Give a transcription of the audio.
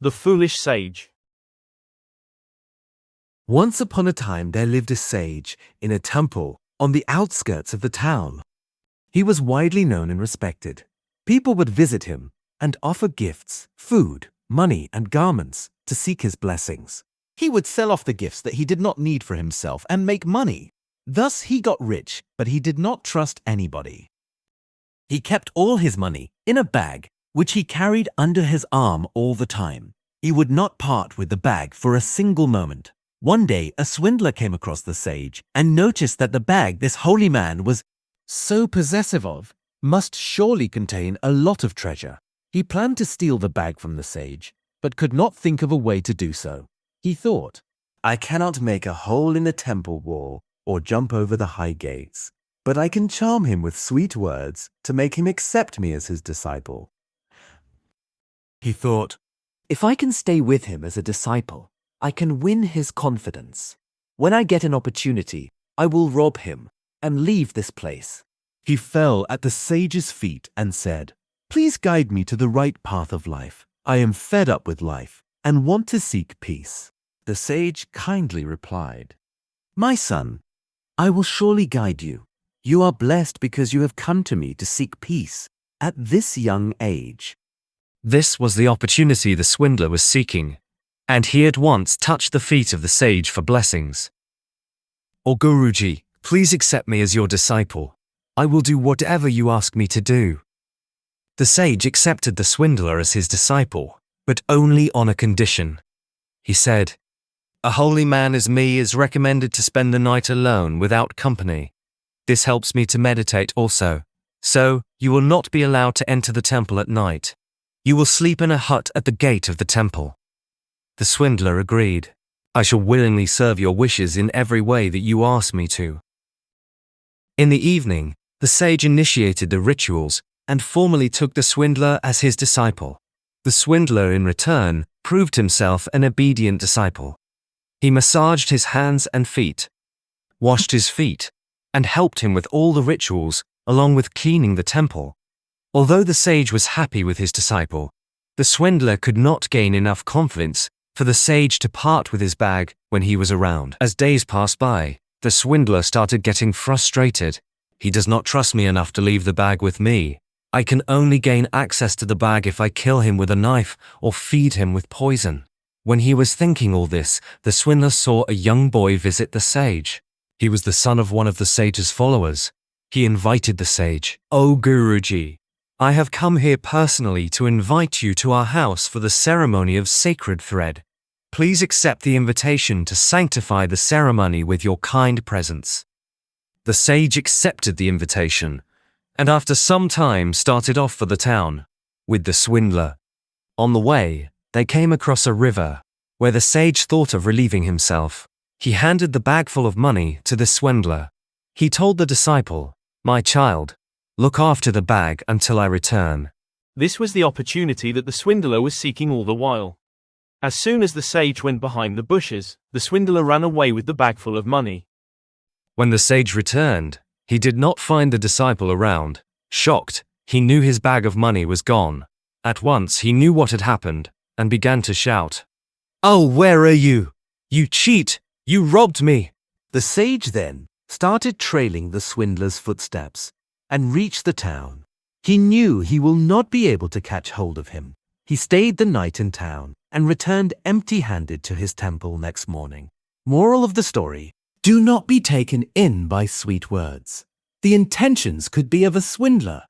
The Foolish Sage. Once upon a time there lived a sage in a temple on the outskirts of the town. He was widely known and respected. People would visit him and offer gifts, food, money, and garments to seek his blessings. He would sell off the gifts that he did not need for himself and make money. Thus he got rich, but he did not trust anybody. He kept all his money in a bag, which he carried under his arm all the time. He would not part with the bag for a single moment. One day, a swindler came across the sage and noticed that the bag this holy man was so possessive of must surely contain a lot of treasure. He planned to steal the bag from the sage, but could not think of a way to do so. He thought, "I cannot make a hole in the temple wall or jump over the high gates, but I can charm him with sweet words to make him accept me as his disciple." He thought, "If I can stay with him as a disciple, I can win his confidence. When I get an opportunity, I will rob him and leave this place." He fell at the sage's feet and said, "Please guide me to the right path of life. I am fed up with life and want to seek peace." The sage kindly replied, "My son, I will surely guide you. You are blessed because you have come to me to seek peace at this young age." This was the opportunity the swindler was seeking, and he at once touched the feet of the sage for blessings. "O Guruji, please accept me as your disciple. I will do whatever you ask me to do." The sage accepted the swindler as his disciple, but only on a condition. He said, "A holy man as me is recommended to spend the night alone without company. This helps me to meditate also. So, you will not be allowed to enter the temple at night. You will sleep in a hut at the gate of the temple." The swindler agreed. "I shall willingly serve your wishes in every way that you ask me to." In the evening, the sage initiated the rituals and formally took the swindler as his disciple. The swindler, in return, proved himself an obedient disciple. He massaged his hands and feet, washed his feet, and helped him with all the rituals, along with cleaning the temple. Although the sage was happy with his disciple, the swindler could not gain enough confidence for the sage to part with his bag when he was around. As days passed by, the swindler started getting frustrated. "He does not trust me enough to leave the bag with me. I can only gain access to the bag if I kill him with a knife or feed him with poison." When he was thinking all this, the swindler saw a young boy visit the sage. He was the son of one of the sage's followers. He invited the sage, "O Guruji, I have come here personally to invite you to our house for the ceremony of sacred thread. Please accept the invitation to sanctify the ceremony with your kind presence." The sage accepted the invitation, and after some time started off for the town with the swindler. On the way, they came across a river, where the sage thought of relieving himself. He handed the bag full of money to the swindler. He told the disciple, "My child, look after the bag until I return." This was the opportunity that the swindler was seeking all the while. As soon as the sage went behind the bushes, the swindler ran away with the bag full of money. When the sage returned, he did not find the disciple around. Shocked, he knew his bag of money was gone. At once he knew what had happened and began to shout, "Oh, where are you? You cheat! You robbed me!" The sage then started trailing the swindler's footsteps and reached the town. He knew he will not be able to catch hold of him. He stayed the night in town and returned empty-handed to his temple next morning. Moral of the story: do not be taken in by sweet words. The intentions could be of a swindler,